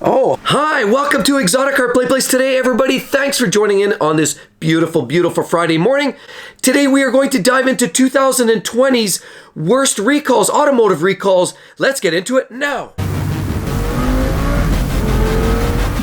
Oh, hi, welcome to Exotic Car Play Place today, everybody. Thanks for joining in on this beautiful, beautiful Friday morning. Today we are going to dive into 2020's worst recalls, automotive recalls. Let's get into it now.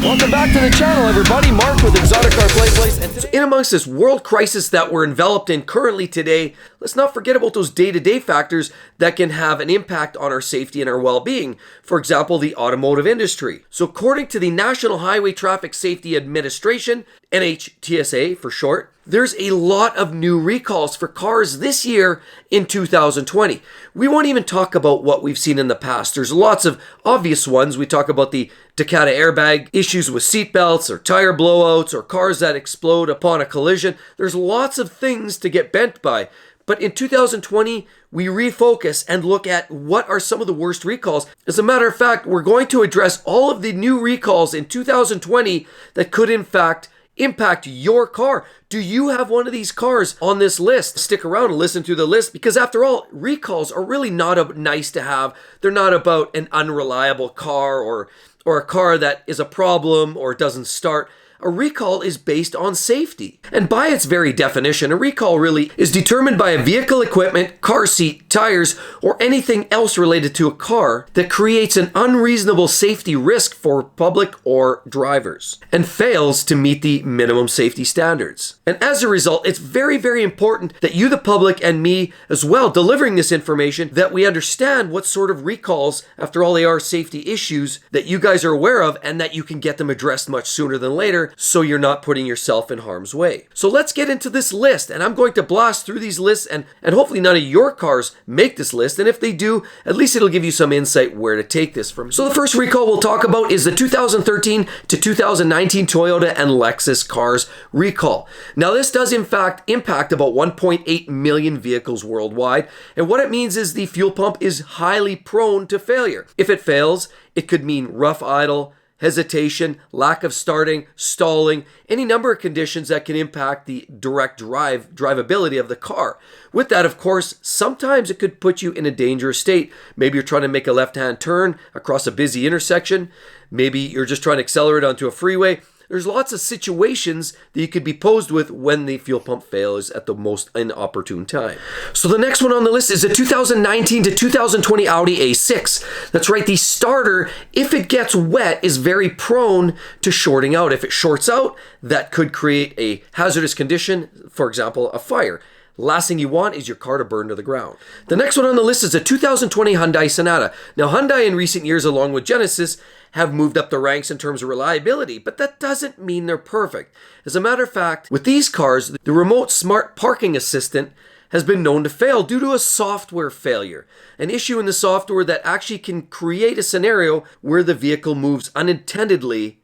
Welcome back to the channel, everybody. Mark with Exotic Car Play Place. And today, in amongst this world crisis that we're enveloped in currently today, let's not forget about those day-to-day factors that can have an impact on our safety and our well-being. For example, the automotive industry. So according to the National Highway Traffic Safety Administration, NHTSA for short, there's a lot of new recalls for cars this year in 2020. We won't even talk about what we've seen in the past. There's lots of obvious ones. We talk about the Takata airbag, issues with seatbelts or tire blowouts or cars that explode upon a collision. There's lots of things to get bent by. But in 2020, we refocus and look at what are some of the worst recalls. As a matter of fact, we're going to address all of the new recalls in 2020 that could in fact impact your car. Do you have one of these cars on this list? Stick around and listen to the list, because after all, recalls are really not nice to have. They're not about an unreliable car or a car that is a problem or doesn't start. A recall is based on safety. And by its very definition, a recall really is determined by a vehicle equipment, car seat, tires, or anything else related to a car that creates an unreasonable safety risk for public or drivers and fails to meet the minimum safety standards. And as a result, it's very, very important that you, the public, and me as well, delivering this information, that we understand what sort of recalls, after all, they are safety issues that you guys are aware of, and that you can get them addressed much sooner than later, so you're not putting yourself in harm's way. So let's get into this list, and I'm going to blast through these lists, and hopefully none of your cars make this list, and if they do, at least it'll give you some insight where to take this from. So the first recall we'll talk about is the 2013 to 2019 Toyota and Lexus cars recall. Now this does in fact impact about 1.8 million vehicles worldwide, and what it means is the fuel pump is highly prone to failure. If it fails, it could mean rough idle, hesitation, lack of starting, stalling, any number of conditions that can impact the direct drivability of the car. With that, of course, sometimes it could put you in a dangerous state. Maybe you're trying to make a left-hand turn across a busy intersection. Maybe you're just trying to accelerate onto a freeway. There's lots of situations that you could be posed with when the fuel pump fails at the most inopportune time. So the next one on the list is the 2019 to 2020 Audi A6. That's right, the starter, if it gets wet, is very prone to shorting out. If it shorts out, that could create a hazardous condition, for example, a fire. Last thing you want is your car to burn to the ground. The next one on the list is a 2020 Hyundai Sonata. Now, Hyundai in recent years, along with Genesis, have moved up the ranks in terms of reliability, but that doesn't mean they're perfect. As a matter of fact, with these cars, the remote smart parking assistant has been known to fail due to a software failure, an issue in the software that actually can create a scenario where the vehicle moves unintendedly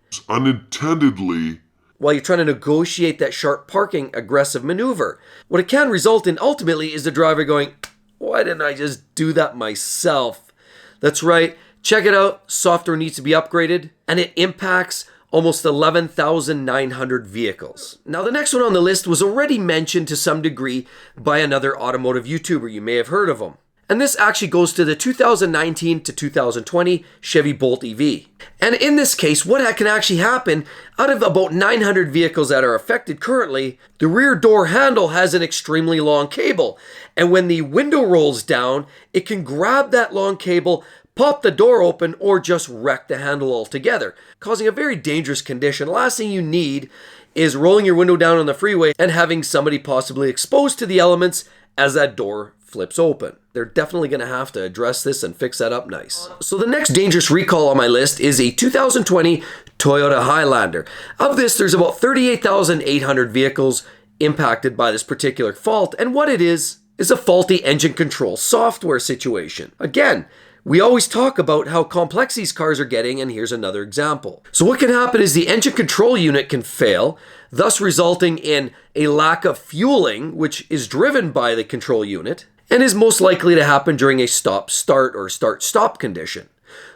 while you're trying to negotiate that sharp parking aggressive maneuver. What it can result in ultimately is the driver going, why didn't I just do that myself? That's right. Check it out. Software needs to be upgraded, and it impacts almost 11,900 vehicles. Now, the next one on the list was already mentioned to some degree by another automotive YouTuber. You may have heard of him. And this actually goes to the 2019 to 2020 Chevy Bolt EV. And in this case, what can actually happen, out of about 900 vehicles that are affected currently, the rear door handle has an extremely long cable. And when the window rolls down, it can grab that long cable, pop the door open, or just wreck the handle altogether, causing a very dangerous condition. Last thing you need is rolling your window down on the freeway and having somebody possibly exposed to the elements as that door flips open. They're definitely going to have to address this and fix that up nice. So the next dangerous recall on my list is a 2020 Toyota Highlander. Of this, there's about 38,800 vehicles impacted by this particular fault, and what it is a faulty engine control software situation. Again, we always talk about how complex these cars are getting, and here's another example. So what can happen is the engine control unit can fail, thus resulting in a lack of fueling, which is driven by the control unit, and is most likely to happen during a stop-start or start-stop condition.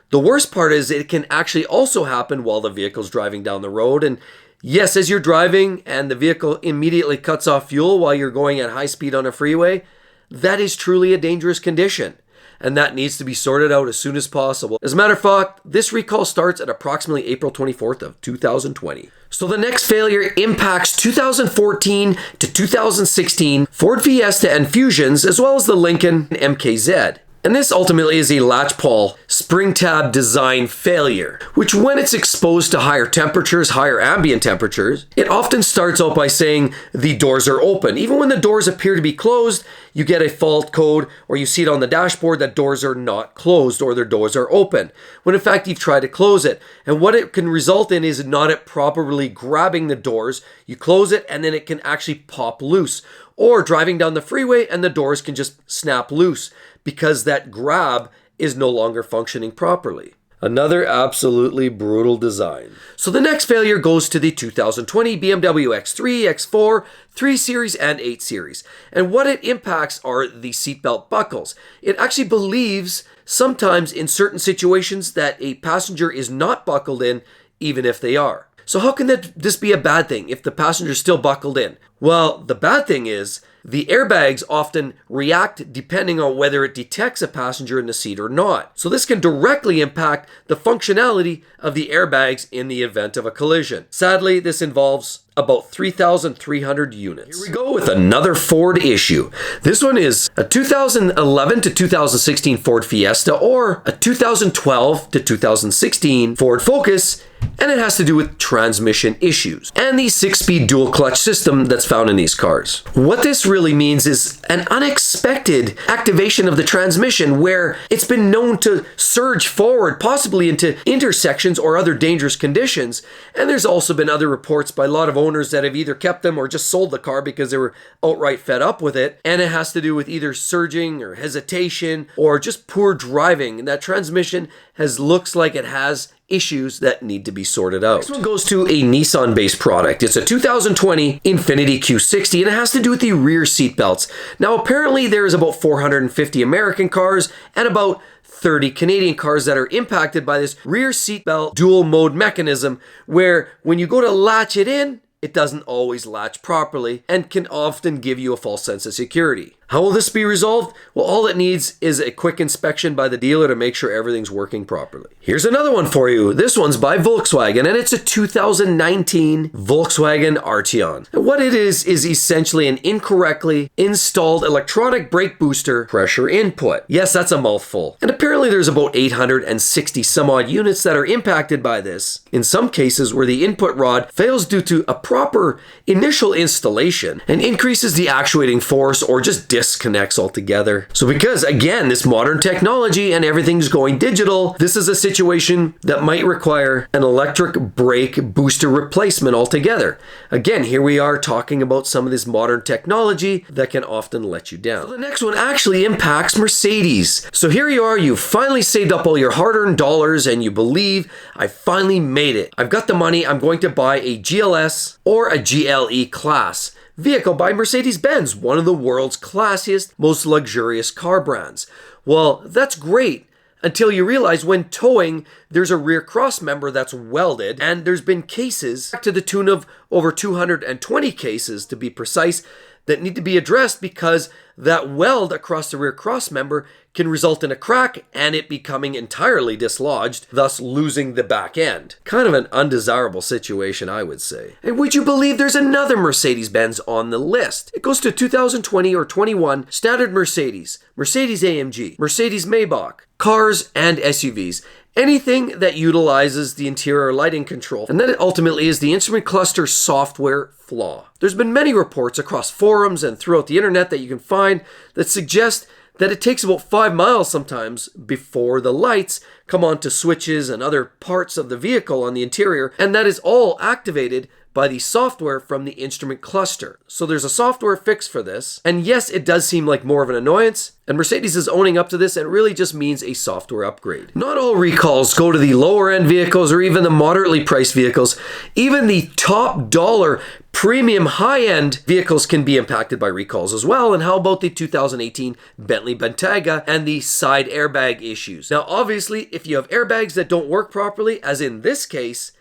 The worst part is it can actually also happen while the vehicle's driving down the road, and yes, as you're driving and the vehicle immediately cuts off fuel while you're going at high speed on a freeway, that is truly a dangerous condition. and that needs to be sorted out as soon as possible. As a matter of fact, this recall starts at approximately April 24th of 2020. So the next failure impacts 2014 to 2016 Ford Fiesta and Fusions, as well as the Lincoln MKZ. And this ultimately is a latch pawl spring tab design failure, which when it's exposed to higher temperatures, higher ambient temperatures, it often starts out by saying the doors are open. Even when the doors appear to be closed, you get a fault code, or you see it on the dashboard that doors are not closed or their doors are open, when in fact you've tried to close it. And what it can result in is not it properly grabbing the doors. You close it and then it can actually pop loose, or driving down the freeway and the doors can just snap loose because that grab is no longer functioning properly. Another absolutely brutal design. So the next failure goes to the 2020 BMW X3, X4, 3 Series, and 8 Series. And what it impacts are the seatbelt buckles. It actually believes sometimes in certain situations that a passenger is not buckled in, even if they are. So how can this be a bad thing if the passenger is still buckled in? Well, the bad thing is the airbags often react depending on whether it detects a passenger in the seat or not. So this can directly impact the functionality of the airbags in the event of a collision. Sadly, this involves about 3,300 units. Here we go with another Ford issue. This one is a 2011 to 2016 Ford Fiesta or a 2012 to 2016 Ford Focus, and it has to do with transmission issues and the 6-speed dual clutch system that's found in these cars. What this really means is an unexpected activation of the transmission where it's been known to surge forward, possibly into intersections or other dangerous conditions. And there's also been other reports by a lot of owners that have either kept them or just sold the car because they were outright fed up with it. And it has to do with either surging or hesitation or just poor driving. And that transmission looks like it has issues that need to be sorted out. Next one goes to a Nissan-based product. It's a 2020 Infiniti Q60, and it has to do with the rear seat belts. Now, apparently there's about 450 American cars and about 30 Canadian cars that are impacted by this rear seat belt dual mode mechanism, where when you go to latch it in, it doesn't always latch properly and can often give you a false sense of security. How will this be resolved? Well, all it needs is a quick inspection by the dealer to make sure everything's working properly. Here's another one for you. This one's by Volkswagen, and it's a 2019 Volkswagen Arteon. And what it is essentially an incorrectly installed electronic brake booster pressure input. Yes, that's a mouthful. And apparently there's about 860 some odd units that are impacted by this. In some cases where the input rod fails due to a proper initial installation and increases the actuating force or just disconnects altogether. So because, again, this modern technology and everything's going digital, this is a situation that might require an electric brake booster replacement altogether. Again, here we are talking about some of this modern technology that can often let you down. So the next one actually impacts Mercedes. So here you are, you've finally saved up all your hard-earned dollars and you believe, I finally made it. I've got the money, I'm going to buy a GLS or a GLE class vehicle by Mercedes-Benz, one of the world's classiest, most luxurious car brands. Well, that's great until you realize when towing, there's a rear cross member that's welded, and there's been cases to the tune of over 220 cases, to be precise, that need to be addressed because that weld across the rear cross member can result in a crack and it becoming entirely dislodged, thus losing the back end. Kind of an undesirable situation, I would say. And would you believe there's another Mercedes-Benz on the list? It goes to 2020 or 21 standard Mercedes, Mercedes-AMG, Mercedes-Maybach, cars and SUVs. Anything that utilizes the interior lighting control, and then it ultimately is the instrument cluster software flaw. There's been many reports across forums and throughout the internet that you can find that suggest that it takes about 5 miles sometimes before the lights come on to switches and other parts of the vehicle on the interior, and that is all activated by the software from the instrument cluster. So there's a software fix for this. And yes, it does seem like more of an annoyance, and Mercedes is owning up to this, and it really just means a software upgrade. Not all recalls go to the lower end vehicles or even the moderately priced vehicles. Even the top dollar premium high-end vehicles can be impacted by recalls as well. And how about the 2018 Bentley Bentayga and the side airbag issues? Now, obviously, if you have airbags that don't work properly, as in this case,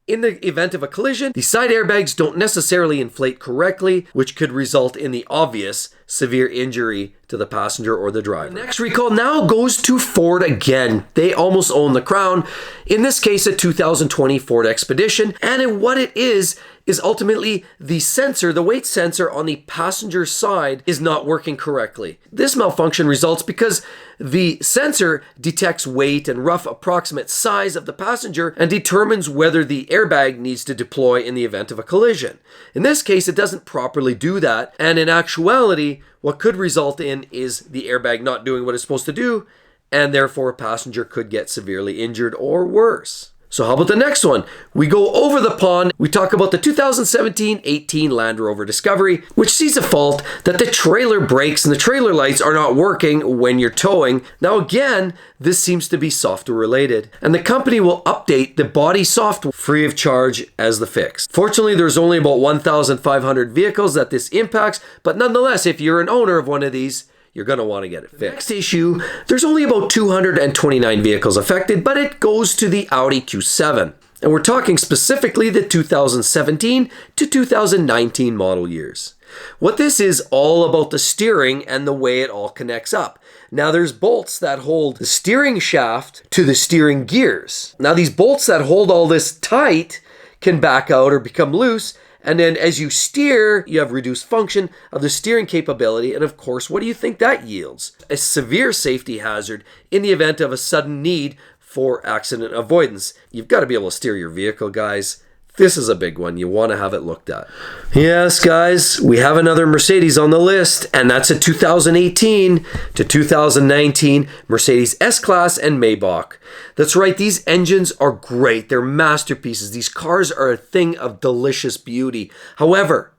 in the event of a collision, the side airbags don't necessarily inflate correctly, which could result in the obvious severe injury to the passenger or the driver. The next recall now goes to Ford again. They almost own the crown. In this case, a 2020 Ford Expedition. And what it is ultimately the sensor, the weight sensor on the passenger side is not working correctly. This malfunction results because the sensor detects weight and rough approximate size of the passenger and determines whether the airbag needs to deploy in the event of a collision. In this case, it doesn't properly do that, and in actuality, what could result in is the airbag not doing what it's supposed to do, and therefore a passenger could get severely injured or worse. So how about the next one? We go over the pond. We talk about the 2017-18 Land Rover Discovery, which sees a fault that the trailer brakes and the trailer lights are not working when you're towing. Now again, this seems to be software related, and the company will update the body software free of charge as the fix. Fortunately, there's only about 1,500 vehicles that this impacts, but nonetheless, if you're an owner of one of these, you're going to want to get it fixed. Next issue, there's only about 229 vehicles affected, but it goes to the Audi Q7. And we're talking specifically the 2017 to 2019 model years. What this is all about the steering and the way it all connects up. Now there's bolts that hold the steering shaft to the steering gears. Now these bolts that hold all this tight can back out or become loose. And then as you steer, you have reduced function of the steering capability. And of course, what do you think that yields? A severe safety hazard in the event of a sudden need for accident avoidance. You've got to be able to steer your vehicle, guys. This is a big one. You want to have it looked at. Yes, guys, we have another Mercedes on the list, and that's a 2018 to 2019 Mercedes S-Class and Maybach. That's right, these engines are great. They're masterpieces. These cars are a thing of delicious beauty. However,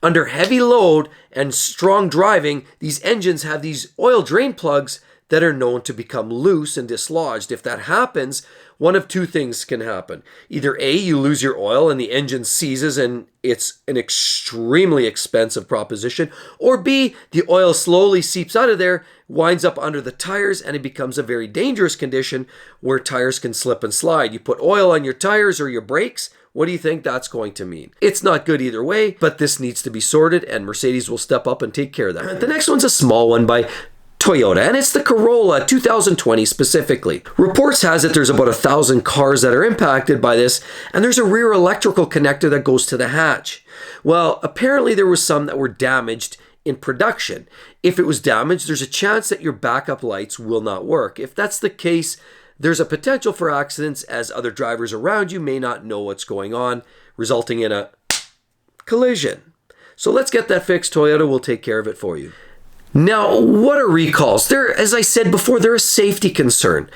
under heavy load and strong driving, these engines have these oil drain plugs that are known to become loose and dislodged. If that happens, one of two things can happen. Either A, you lose your oil and the engine seizes and it's an extremely expensive proposition, or B, the oil slowly seeps out of there, winds up under the tires, and it becomes a very dangerous condition where tires can slip and slide. You put oil on your tires or your brakes, what do you think that's going to mean? It's not good either way, but this needs to be sorted, and Mercedes will step up and take care of that. The next one's a small one by Toyota, and it's the Corolla 2020 specifically. Reports has it there's about 1,000 cars that are impacted by this, and there's a rear electrical connector that goes to the hatch. Well, apparently there was some that were damaged in production. If it was damaged, there's a chance that your backup lights will not work. If that's the case, there's a potential for accidents as other drivers around you may not know what's going on, resulting in a collision. So let's get that fixed. Toyota will take care of it for you. Now, what are recalls? They're, as I said before, they're a safety concern.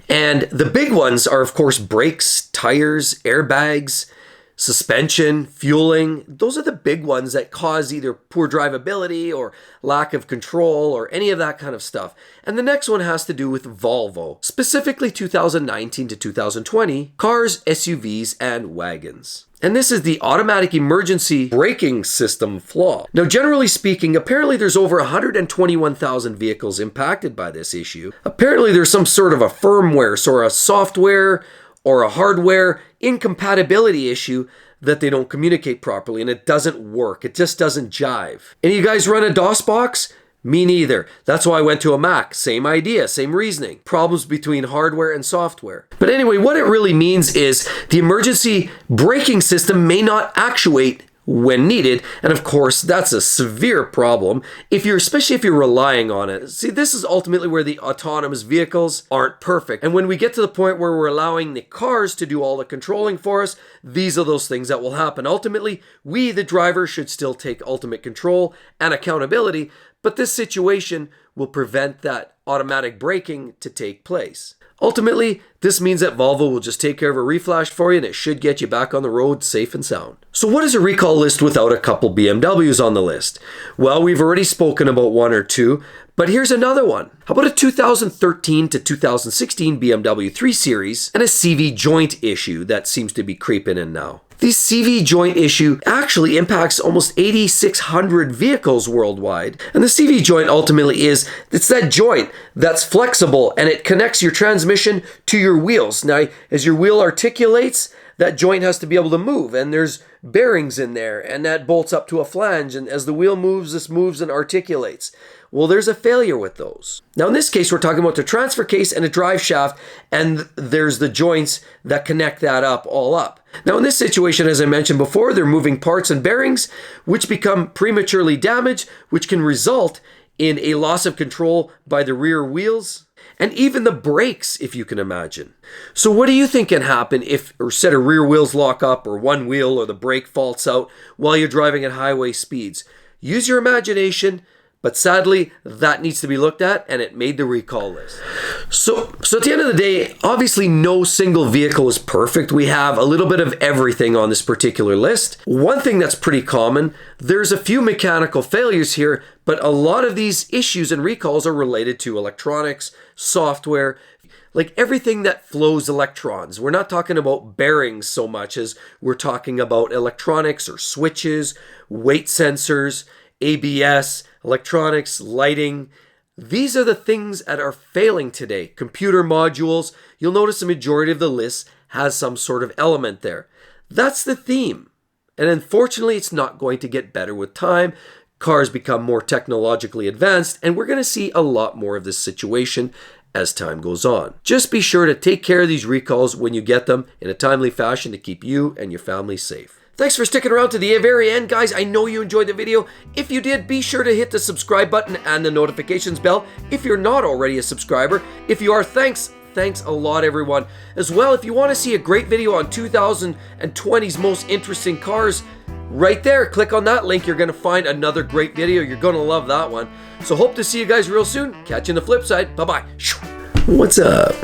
And the big ones are, of course, brakes, tires, airbags, suspension, fueling. Those are the big ones that cause either poor drivability or lack of control or any of that kind of stuff. And the next one has to do with Volvo, specifically 2019 to 2020, cars, SUVs, and wagons. And this is the automatic emergency braking system flaw. Now, generally speaking, apparently there's over 121,000 vehicles impacted by this issue. Apparently there's some sort of a firmware or a software or a hardware incompatibility issue that they don't communicate properly and it doesn't work. It just doesn't jive. And you guys run a DOS box? Me neither. That's why I went to a Mac. Same idea, same reasoning. Problems between hardware and software. But anyway, what it really means is the emergency braking system may not actuate when needed. And of course, that's a severe problem especially if you're relying on it. See, this is ultimately where the autonomous vehicles aren't perfect. And when we get to the point where we're allowing the cars to do all the controlling for us, these are those things that will happen. Ultimately, we, the driver, should still take ultimate control and accountability, but this situation will prevent that automatic braking to take place. Ultimately, this means that Volvo will just take care of a reflash for you and it should get you back on the road safe and sound. So what is a recall list without a couple BMWs on the list? Well, we've already spoken about one or two, but here's another one. How about a 2013 to 2016 BMW 3 Series and a CV joint issue that seems to be creeping in now? The CV joint issue actually impacts almost 8,600 vehicles worldwide. And the CV joint ultimately it's that joint that's flexible and it connects your transmission to your wheels. Now, as your wheel articulates, that joint has to be able to move, and there's bearings in there, and that bolts up to a flange, and as the wheel moves, this moves and articulates. Well, there's a failure with those. Now in this case, we're talking about the transfer case and a drive shaft, and there's the joints that connect that up all up. Now in this situation, as I mentioned before, they're moving parts and bearings, which become prematurely damaged, which can result in a loss of control by the rear wheels and even the brakes, if you can imagine. So what do you think can happen if a set of rear wheels lock up, or one wheel or the brake faults out while you're driving at highway speeds? Use your imagination, but sadly, that needs to be looked at, and it made the recall list. So at the end of the day, obviously no single vehicle is perfect. We have a little bit of everything on this particular list. One thing that's pretty common, there's a few mechanical failures here, but a lot of these issues and recalls are related to electronics, software, like everything that flows electrons. We're not talking about bearings so much as we're talking about electronics or switches, weight sensors, ABS, electronics, lighting. These are the things that are failing today. Computer modules, you'll notice the majority of the list has some sort of element there. That's the theme. And unfortunately, it's not going to get better with time. Cars become more technologically advanced, and we're going to see a lot more of this situation as time goes on. Just be sure to take care of these recalls when you get them in a timely fashion to keep you and your family safe. Thanks for sticking around to the very end, guys. I know you enjoyed the video. If you did, be sure to hit the subscribe button and the notifications bell if you're not already a subscriber. If you are, thanks a lot, everyone. As well, if you want to see a great video on 2020's most interesting cars, right there, click on that link. You're going to find another great video. You're going to love that one. So hope to see you guys real soon. Catch you on the flip side. Bye-bye. What's up?